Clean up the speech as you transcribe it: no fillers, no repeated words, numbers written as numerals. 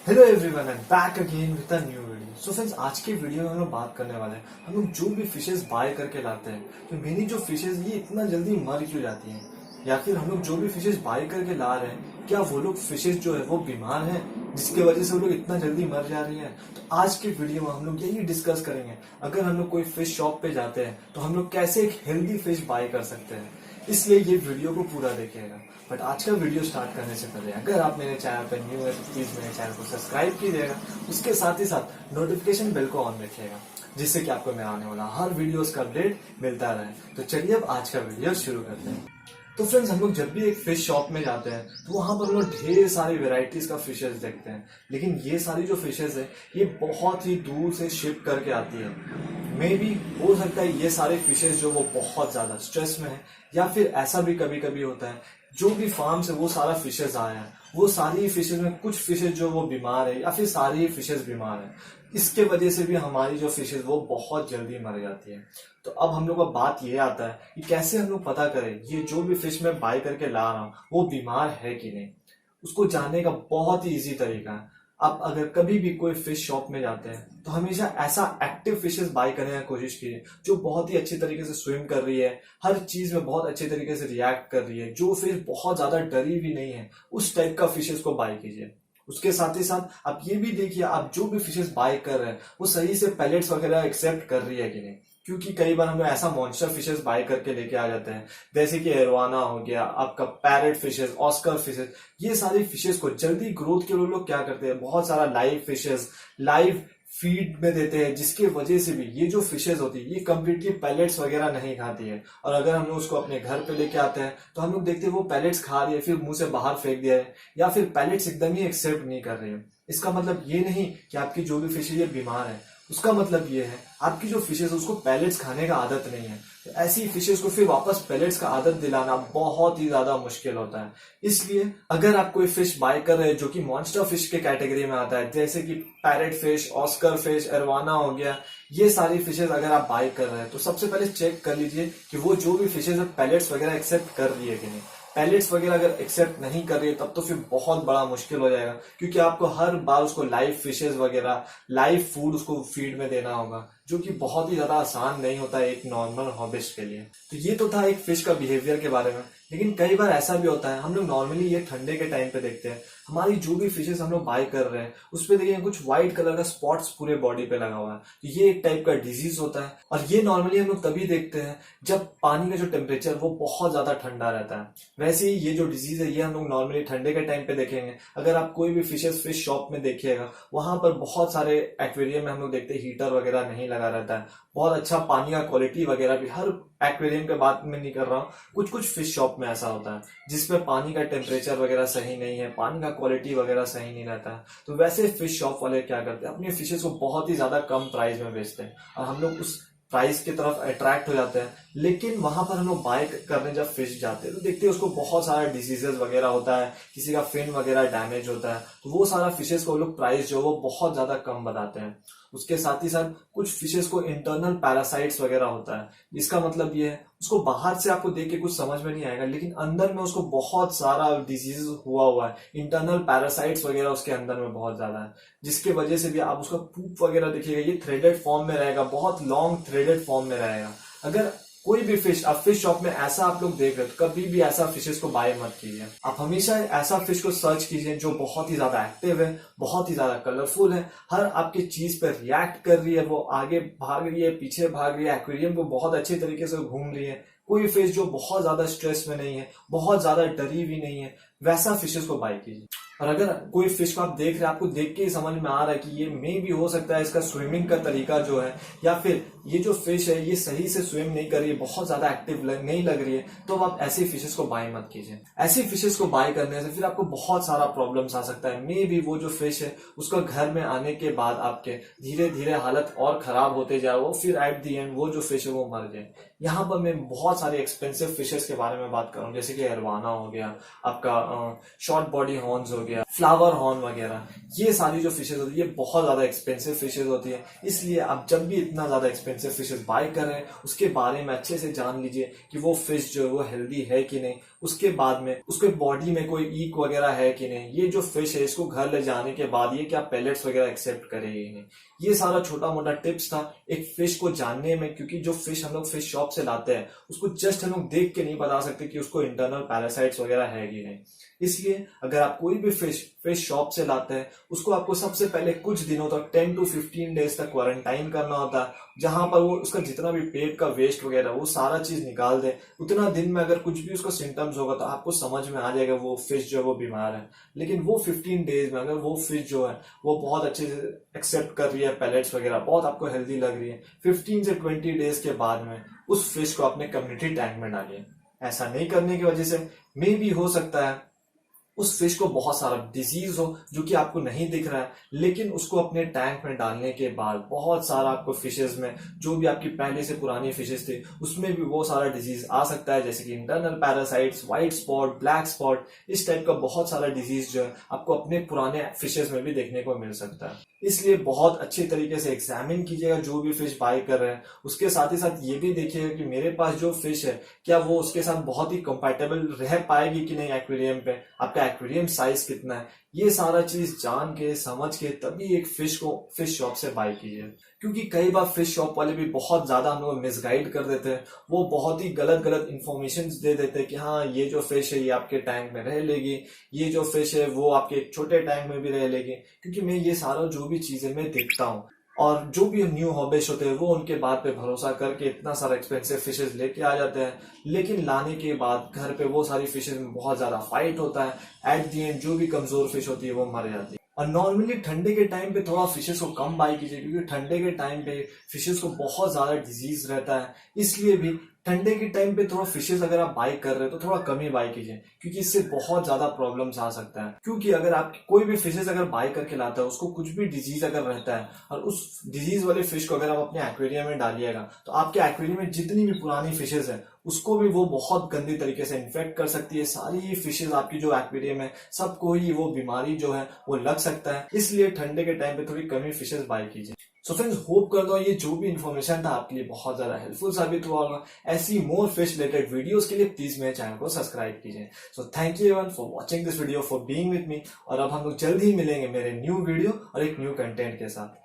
Hello everyone, I am back again with a new video. So friends, आज की video में हम लोग बात करने वाले हैं हम लोग जो भी फिशेस बाय करके लाते हैं, तो मेरी जो फिशेस ये इतना जल्दी मर क्यों जाती हैं, या फिर हम लोग जो भी फिशेस बाय करके ला रहे हैं क्या वो लोग फिशेस जो है वो बीमार हैं जिसकी वजह से वो लोग इतना जल्दी मर जा रही हैं। तो आज की वीडियो में हम लोग यही डिस्कस करेंगे, अगर हम लोग कोई फिश शॉप पे जाते हैं तो हम लोग कैसे एक हेल्दी फिश बाय कर सकते हैं। इसलिए ये वीडियो को पूरा देखिएगा। बट आज का वीडियो स्टार्ट करने से पहले अगर आप मेरे चैनल पर न्यू है तो प्लीज मेरे चैनल को सब्सक्राइब कीजिएगा। उसके साथ ही साथ नोटिफिकेशन बेल को ऑन रखिएगा, जिससे कि आपको मैं आने वाला हर वीडियोस का अपडेट मिलता रहे। तो चलिए अब आज का वीडियो शुरू करते हैं। तो फ्रेंड्स, हम लोग जब भी एक फिश शॉप में जाते हैं तो वहां पर हम लोग ढेर सारी वेराइटीज का फिशेस देखते हैं, लेकिन ये सारी जो फिशेस है ये बहुत ही दूर से शिप करके आती है। मे बी हो सकता है ये सारे फिशेस जो वो बहुत ज्यादा स्ट्रेस में है, या फिर ऐसा भी कभी कभी होता है जो भी फार्म से वो सारा फिशेस आया है वो सारी फिशेस में कुछ फिशेस जो वो बीमार है, या फिर सारी ही फिशेस बीमार है। इसके वजह से भी हमारी जो फिशेस वो बहुत जल्दी मर जाती है। तो अब हम लोग का बात ये आता है कि कैसे हम लोग पता करें ये जो भी फिश मैं बाय करके ला रहा हूँ वो बीमार है कि नहीं। उसको जानने का बहुत ही इजी तरीका है। आप अगर कभी भी कोई फिश शॉप में जाते हैं तो हमेशा ऐसा एक्टिव फिशेस बाय करने की कोशिश कीजिए जो बहुत ही अच्छी तरीके से स्विम कर रही है, हर चीज में बहुत अच्छे तरीके से रिएक्ट कर रही है, जो फिश बहुत ज्यादा डरी भी नहीं है, उस टाइप का फिशेस को बाय कीजिए। उसके साथ ही साथ आप ये भी देखिए आप जो भी फिशेस बाय कर रहे हैं वो सही से पैलेट्स वगैरह एक्सेप्ट कर रही है कि नहीं। क्योंकि कई बार हम लोग ऐसा मॉन्स्टर फिशेस बाय करके लेके आ जाते हैं, जैसे कि एरवाना हो गया, आपका पैरेट फिशेस, ऑस्कर फिशेस। ये सारी फिशेस को जल्दी ग्रोथ के लिए लोग क्या करते हैं, बहुत सारा लाइव फिशेस लाइव फीड में देते हैं, जिसकी वजह से भी ये जो फिशेस होती है ये कम्प्लीटली पैलेट्स वगैरह नहीं खाती है। और अगर हम लोग उसको अपने घर पे लेके आते हैं तो हम लोग देखते हैं वो पैलेट्स खा रही है, फिर मुंह से बाहर फेंक दिया है, या फिर पैलेट्स एकदम ही एक्सेप्ट नहीं कर रही है। इसका मतलब ये नहीं कि आपकी जो भी फिश है ये बीमार है, उसका मतलब ये है आपकी जो फिशेस है उसको पैलेट्स खाने का आदत नहीं है। तो ऐसी फिशेस को फिर वापस पैलेट्स का आदत दिलाना बहुत ही ज्यादा मुश्किल होता है। इसलिए अगर आप कोई फिश बाय कर रहे हैं जो कि मॉन्स्टर फिश के कैटेगरी में आता है, जैसे कि parrot fish, Oscar fish, arowana हो गया, ये सारी फिशेस अगर आप बाय कर रहे हैं तो सबसे पहले चेक कर लीजिए कि वो जो भी फिशेस है पैलेट्स वगैरह एक्सेप्ट कर रही है कि नहीं। पैलेट्स वगैरह अगर एक्सेप्ट नहीं कर रही है तब तो फिर बहुत बड़ा मुश्किल हो जाएगा, क्योंकि आपको हर बार उसको लाइव फिशेस वगैरह लाइव फूड उसको फीड में देना होगा, जो कि बहुत ही ज्यादा आसान नहीं होता है एक नॉर्मल हॉबिस्ट के लिए। तो ये तो था एक फिश का बिहेवियर के बारे में। लेकिन कई बार ऐसा भी होता है, हम लोग नॉर्मली ये ठंडे के टाइम पे देखते हैं हमारी जो भी फिशेस हम लोग बाय कर रहे हैं उस पे देखिए कुछ व्हाइट कलर का स्पॉट्स पूरे बॉडी पे लगा हुआ है। तो ये एक टाइप का डिजीज होता है, और ये नॉर्मली हम लोग तभी देखते हैं जब पानी का जो टेम्परेचर वो बहुत ज्यादा ठंडा रहता है। वैसे ही ये जो डिजीज है ये हम लोग नॉर्मली ठंडे के टाइम पे देखेंगे। अगर आप कोई भी फिश शॉप में देखिएगा वहां पर बहुत सारे एक्वेरियम में हम लोग देखते हैं हीटर वगैरह नहीं लगा रहता है, बहुत अच्छा पानी का क्वालिटी वगैरह भी, हर एक्वेरियम के बात में नहीं कर रहा हूँ, कुछ कुछ फिश शॉप में ऐसा होता है जिसमें पानी का टेम्परेचर वगैरह सही नहीं है, पानी का क्वालिटी वगैरह सही नहीं रहता है। तो वैसे फिश शॉप वाले क्या करते हैं, अपनी फिशेस को बहुत ही ज्यादा कम प्राइस में बेचते हैं और हम लोग उस प्राइस की तरफ अट्रैक्ट हो जाते हैं। लेकिन वहां पर हम लोग बाय करने जब फिश जाते हैं तो देखते हैं उसको बहुत सारा डिजीजेस वगैरह होता है, किसी का फिन वगैरह डैमेज होता है, तो वो सारा फिशेस को लोग प्राइस जो वो बहुत ज्यादा कम बताते हैं। उसके साथ ही साथ कुछ फिशेस को इंटरनल पैरासाइट्स वगैरह होता है, इसका मतलब ये है उसको बाहर से आपको देख के कुछ समझ में नहीं आएगा, लेकिन अंदर में उसको बहुत सारा डिजीज हुआ है, इंटरनल पैरासाइट्स वगैरह उसके अंदर में बहुत ज्यादा है, जिसके वजह से भी आप उसका पूप वगैरह देखिएगा ये थ्रेडेड फॉर्म में रहेगा, बहुत लॉन्ग थ्रेडेड फॉर्म में रहेगा। अगर कोई भी फिश आप फिश शॉप में ऐसा आप लोग देख रहे हो तो कभी भी ऐसा फिशेस को बाय मत कीजिए। आप हमेशा ऐसा फिश को सर्च कीजिए जो बहुत ही ज्यादा एक्टिव है, बहुत ही ज्यादा कलरफुल है, हर आपकी चीज पर रिएक्ट कर रही है, वो आगे भाग रही है, पीछे भाग रही है, एक्वेरियम को बहुत अच्छे तरीके से घूम रही है। कोई फिश जो बहुत ज्यादा स्ट्रेस में नहीं है, बहुत ज्यादा डरी भी नहीं है, वैसा फिशेस को बाय कीजिए। और अगर कोई फिश को आप देख रहे हैं, आपको देख के ही समझ में आ रहा है कि ये मे भी हो सकता है इसका स्विमिंग का तरीका जो है, या फिर ये जो फिश है ये सही से स्विम नहीं कर रही है, बहुत ज्यादा एक्टिव नहीं लग रही है, तो आप ऐसी फिशेस को बाय मत कीजिए। ऐसी फिशेस को बाय करने से फिर आपको बहुत सारा प्रॉब्लम्स आ सकता है। मे भी वो जो फिश है उसका घर में आने के बाद आपके धीरे धीरे हालत और खराब होते जाए, वो फिर एट दी एंड वो जो फिश है वो मर जाए। यहाँ पर मैं बहुत सारे एक्सपेंसिव फिशेस के बारे में बात करूँ, जैसे कि एरवाना हो गया, आपका शॉर्ट बॉडी हॉर्न्स हो गया, फ्लावर हॉर्न वगैरह, ये सारी जो फिशेज होती है ये बहुत ज्यादा एक्सपेंसिव फिशेज होती है। इसलिए आप जब भी इतना ज्यादा एक्सपेंसिव फिशेज बाय कर रहे हैं उसके बारे में अच्छे से जान लीजिए कि वो फिश जो है वो हेल्दी है कि नहीं, उसके बाद में उसके बॉडी में कोई ईक वगैरह है कि नहीं, ये जो फिश है इसको घर ले जाने के बाद ये क्या पेलेट्स वगैरह एक्सेप्ट करेगी नहीं। ये सारा छोटा मोटा टिप्स था एक फिश को जानने में, क्योंकि जो फिश हम लोग फिश शॉप से लाते हैं उसको जस्ट हम लोग देख के नहीं बता सकते कि उसको इंटरनल पैरासाइट्स वगैरह है कि नहीं। इसलिए अगर आप कोई भी फिश शॉप से लाते हैं उसको आपको सबसे पहले कुछ दिनों तक 10 to 15 डेज तक क्वारंटाइन करना होता है, जहां पर वो उसका जितना भी पेट का वेस्ट वगैरह वो सारा चीज निकाल दे। उतना दिन में अगर कुछ भी उसका सिम्टम्स होगा तो आपको समझ में आ जाएगा वो फिश जो है वो बीमार है। लेकिन वो 15 डेज में अगर वो फिश जो है वो बहुत अच्छे से एक्सेप्ट कर रही है पैलेट्स वगैरह, बहुत आपको हेल्दी लग रही है, 15 से 20 डेज के बाद में उस फिश को अपने कम्युनिटी टैंक में डालिए। ऐसा नहीं करने की वजह से मे भी हो सकता है उस फिश को बहुत सारा डिजीज हो जो कि आपको नहीं दिख रहा है, लेकिन उसको अपने टैंक में डालने के बाद बहुत सारा आपको फिशेज में जो भी आपकी पहले से पुरानी फिशेज थे उसमें भी वो सारा डिजीज आ सकता है, जैसे कि internal parasites, white spot, black spot, इस टाइप का बहुत सारा डिजीज जो है आपको अपने पुराने फिशेज में भी देखने को मिल सकता है। इसलिए बहुत अच्छे तरीके से एग्जामिन कीजिएगा जो भी फिश बाय कर रहे हैं। उसके साथ ही साथ ये भी देखिएगा कि मेरे पास जो फिश है क्या वो उसके साथ बहुत ही कंपैटिबल रह पाएगी कि नहीं एक्वेरियम पे, आपका एक्वेरियम साइज कितना है, ये सारा चीज जान के समझ के तभी एक फिश को फिश शॉप से बाय कीजिए। क्योंकि कई बार फिश शॉप वाले भी बहुत ज्यादा हम लोग मिसगाइड कर देते हैं, वो बहुत ही गलत गलत इन्फॉर्मेशन दे देते हैं कि हाँ ये जो फिश है ये आपके टैंक में रह लेगी, ये जो फिश है वो आपके एक छोटे टैंक में भी रह लेगी। क्योंकि मैं ये सारा जो भी चीजें मैं देखता हूँ और जो भी न्यू हॉबिस्ट होते हैं वो उनके बात पे भरोसा करके इतना सारा एक्सपेंसिव फिशेज लेके आ जाते हैं, लेकिन लाने के बाद घर पे वो सारी फिशेज में बहुत ज्यादा फाइट होता है। एट दी एंड जो भी कमजोर फिश होती है वो मर जाती है। और नॉर्मली ठंडे के टाइम पे थोड़ा फिशेस को कम बाय कीजिए, क्योंकि ठंडे के टाइम पे फिशेस को बहुत ज्यादा डिजीज रहता है। इसलिए भी ठंडे के टाइम पे थोड़ा फिशेस अगर आप बाय कर रहे हो तो थोड़ा कम ही बाय कीजिए, क्योंकि इससे बहुत ज्यादा प्रॉब्लम्स आ सकता है। क्योंकि अगर आप कोई भी फिशेस अगर बाय करके लाता है उसको कुछ भी डिजीज अगर रहता है और उस डिजीज वाले फिश को अगर आप अपने एक्वेरियम में डालिएगा तो आपके एक्वेरियम में जितनी भी पुरानी फिशेस है उसको भी वो बहुत गंदी तरीके से इन्फेक्ट कर सकती है। सारी फिशेज आपकी जो एक्वेरियम है सबको ही वो बीमारी जो है वो लग सकता है। इसलिए ठंडे के टाइम पे थोड़ी कम ही फिशेज बाय कीजिए। सो फ्रेंड्स, होप करता हूँ ये जो भी इन्फॉर्मेशन था आपके लिए बहुत ज्यादा हेल्पफुल साबित हुआ होगा। ऐसी मोर फिश रिलेटेड वीडियोस के लिए प्लीज मेरे चैनल को सब्सक्राइब कीजिए। So thank you everyone for watching this video, for being with me. और अब हम लोग जल्द ही मिलेंगे मेरे न्यू वीडियो और एक न्यू कंटेंट के साथ।